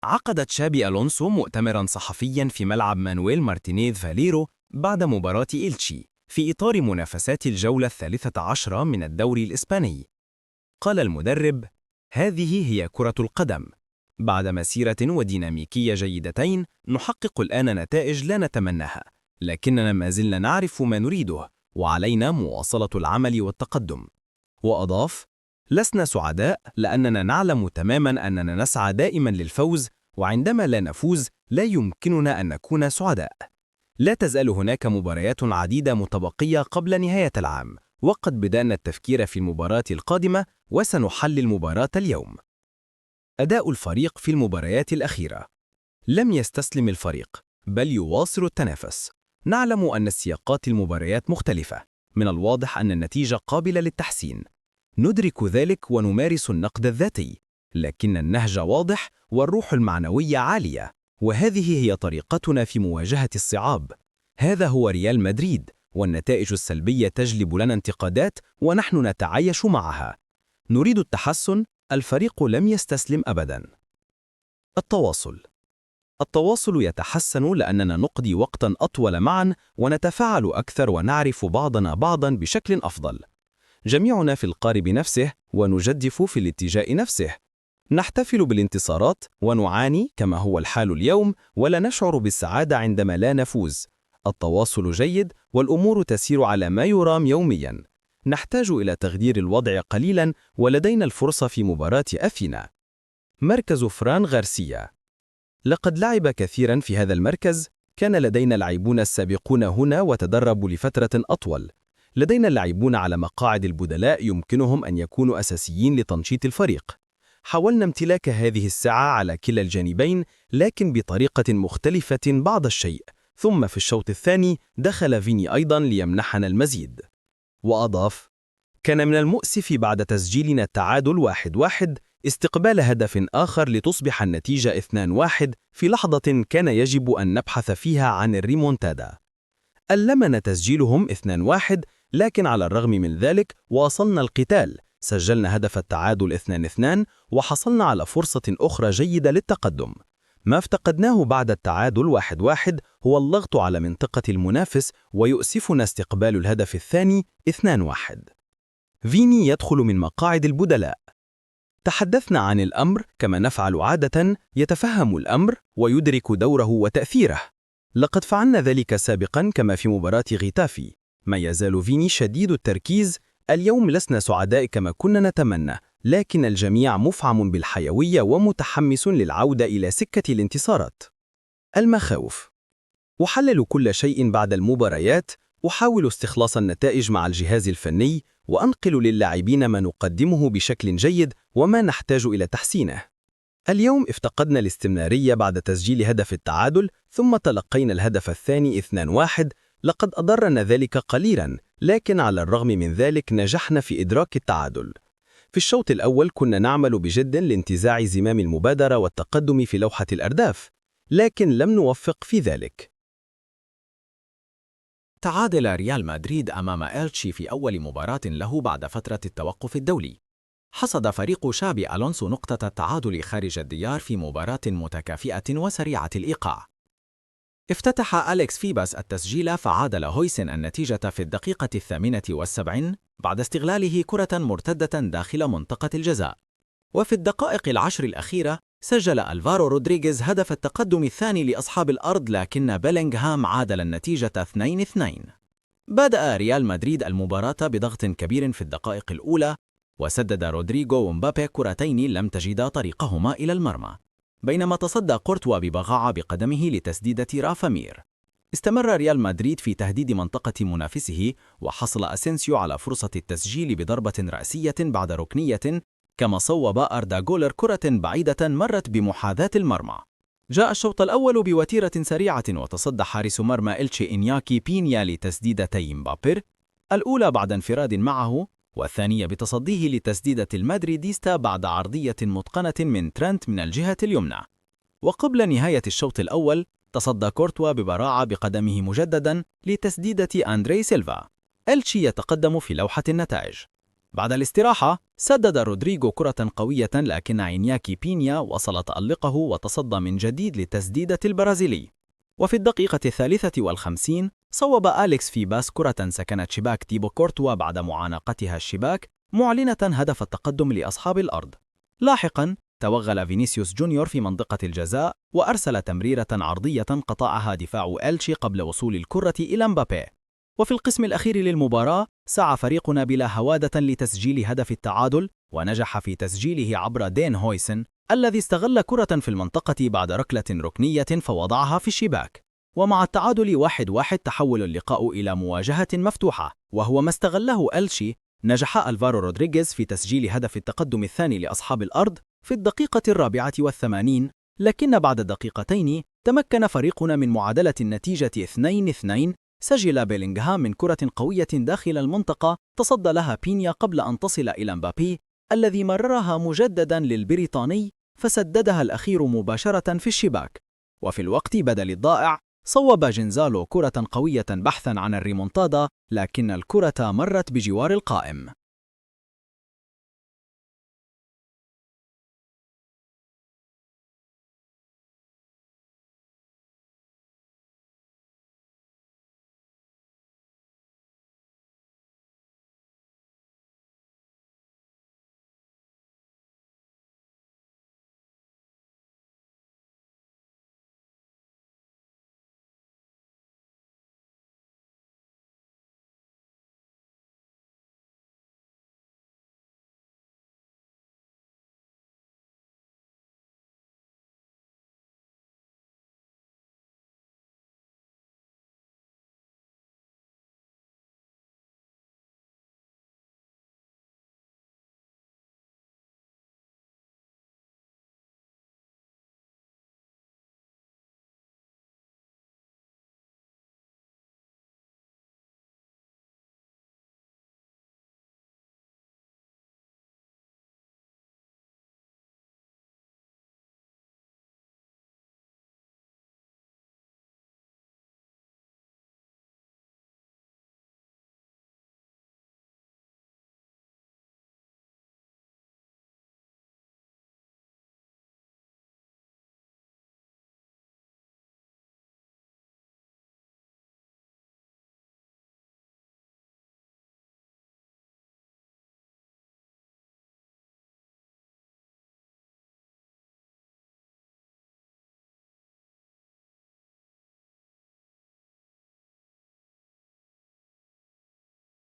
عقد تشابي ألونسو مؤتمراً صحفياً في ملعب مانويل مارتينيز فاليرو بعد مباراة إلتشي في إطار منافسات الجولة 13 من الدوري الإسباني. قال المدرب: هذه هي كرة القدم. بعد مسيرة وديناميكية جيدتين نحقق الآن نتائج لا نتمناها، لكننا ما زلنا نعرف ما نريده وعلينا مواصلة العمل والتقدم. وأضاف: لسنا سعداء لأننا نعلم تماماً أننا نسعى دائماً للفوز، وعندما لا نفوز لا يمكننا أن نكون سعداء. لا تزال هناك مباريات عديدة متبقية قبل نهاية العام، وقد بدأنا التفكير في المباراة القادمة وسنحلل مباراة اليوم. أداء الفريق في المباريات الأخيرة: لم يستسلم الفريق بل يواصل التنافس. نعلم أن السياقات المباريات مختلفة، من الواضح أن النتيجة قابلة للتحسين. ندرك ذلك ونمارس النقد الذاتي، لكن النهج واضح والروح المعنوية عالية، وهذه هي طريقتنا في مواجهة الصعاب. هذا هو ريال مدريد، والنتائج السلبية تجلب لنا انتقادات ونحن نتعايش معها. نريد التحسن، الفريق لم يستسلم أبداً. التواصل يتحسن لأننا نقضي وقتاً أطول معاً ونتفاعل أكثر ونعرف بعضنا بعضاً بشكل أفضل. جميعنا في القارب نفسه ونجدف في الاتجاه نفسه. نحتفل بالانتصارات ونعاني كما هو الحال اليوم، ولا نشعر بالسعادة عندما لا نفوز. التواصل جيد والأمور تسير على ما يرام يومياً. نحتاج إلى تغيير الوضع قليلاً ولدينا الفرصة في مباراة أفينا. مركز فران غارسيا: لقد لعب كثيراً في هذا المركز. كان لدينا لاعبون السابقون هنا وتدربوا لفترة أطول. لدينا اللاعبون على مقاعد البدلاء يمكنهم أن يكونوا أساسيين لتنشيط الفريق. حاولنا امتلاك هذه الساعة على كلا الجانبين، لكن بطريقة مختلفة بعض الشيء. ثم في الشوط الثاني دخل فيني أيضا ليمنحنا المزيد. وأضاف: كان من المؤسف بعد تسجيلنا التعادل 1-1 استقبال هدف آخر لتصبح النتيجة 2-1 في لحظة كان يجب أن نبحث فيها عن الريمونتادا. ألمنا تسجيلهم 2-1، لكن على الرغم من ذلك واصلنا القتال. سجلنا هدف التعادل 2-2 وحصلنا على فرصة أخرى جيدة للتقدم. ما افتقدناه بعد التعادل 1-1 هو الضغط على منطقة المنافس، ويؤسفنا استقبال الهدف الثاني 2-1. فيني يدخل من مقاعد البدلاء. تحدثنا عن الأمر كما نفعل عادة، يتفهم الأمر ويدرك دوره وتأثيره. لقد فعلنا ذلك سابقا كما في مباراة غيتافي. ما يزال فيني شديد التركيز. اليوم لسنا سعداء كما كنا نتمنى، لكن الجميع مفعم بالحيوية ومتحمس للعودة إلى سكة الانتصارات. المخاوف: أحلل كل شيء بعد المباريات، أحاول استخلاص النتائج مع الجهاز الفني، وأنقل للاعبين ما نقدمه بشكل جيد وما نحتاج إلى تحسينه. اليوم افتقدنا الاستمرارية بعد تسجيل هدف التعادل، ثم تلقينا الهدف الثاني 2-1. لقد أضرنا ذلك قليلاً، لكن على الرغم من ذلك نجحنا في إدراك التعادل. في الشوط الأول كنا نعمل بجد لانتزاع زمام المبادرة والتقدم في لوحة الأرداف، لكن لم نوفق في ذلك. تعادل ريال مدريد أمام إلتشي في أول مباراة له بعد فترة التوقف الدولي. حصد فريق شابي ألونسو نقطة التعادل خارج الديار في مباراة متكافئة وسريعة الإيقاع. افتتح أليكس فيباس التسجيل، فعادل هويسن النتيجة في الدقيقة 78 بعد استغلاله كرة مرتدة داخل منطقة الجزاء. وفي الدقائق 10 الأخيرة سجل ألفارو رودريغيز هدف التقدم الثاني لأصحاب الأرض، لكن بيلينغهام عادل النتيجة 2-2. بدأ ريال مدريد المباراة بضغط كبير في الدقائق الأولى، وسدد رودريغو ومبابي كرتين لم تجدا طريقهما إلى المرمى، بينما تصدى كورتوا ببغاعة بقدمه لتسديدة رافا مير. استمر ريال مدريد في تهديد منطقة منافسه، وحصل أسينسيو على فرصة التسجيل بضربة رأسية بعد ركنية، كما صوب أردا جولر كرة بعيدة مرت بمحاذاة المرمى. جاء الشوط الأول بوتيرة سريعة، وتصدى حارس مرمى إلتشي إنياكي بينيا لتسديدتي مبابي، الأولى بعد انفراد معه، والثانية بتصديه لتسديدة المادريديستا بعد عرضية متقنة من ترنت من الجهة اليمنى. وقبل نهاية الشوط الأول تصدى كورتوا ببراعة بقدمه مجددا لتسديدة أندري سيلفا. إلتشي يتقدم في لوحة النتائج. بعد الاستراحة سدد رودريغو كرة قوية لكن إنياكي بينيا وصل تألقه وتصدى من جديد للتسديدة البرازيلي. وفي الدقيقة 53 صوب أليكس في باس كرة سكنت شباك تيبو كورتوا بعد معانقتها الشباك، معلنة هدف التقدم لأصحاب الأرض. لاحقاً توغل فينيسيوس جونيور في منطقة الجزاء وأرسل تمريرة عرضية قطعها دفاع إلتشي قبل وصول الكرة إلى مبابي. وفي القسم الأخير للمباراة سعى فريقنا بلا هوادة لتسجيل هدف التعادل، ونجح في تسجيله عبر دين هويسن الذي استغل كرة في المنطقة بعد ركلة ركنية فوضعها في الشباك. ومع التعادل 1-1 تحول اللقاء إلى مواجهة مفتوحة، وهو ما استغله إلتشي. نجح ألفارو رودريغيز في تسجيل هدف التقدم الثاني لأصحاب الأرض في الدقيقة 84، لكن بعد دقيقتين تمكن فريقنا من معادلة النتيجة 2-2. سجل بيلينغهام من كرة قوية داخل المنطقة تصدى لها بينيا قبل أن تصل إلى مبابي الذي مررها مجددا للبريطاني فسددها الأخير مباشرة في الشباك. وفي الوقت بدل الضائع صوب جنزالو كرة قوية بحثا عن الريمونتادا، لكن الكرة مرت بجوار القائم.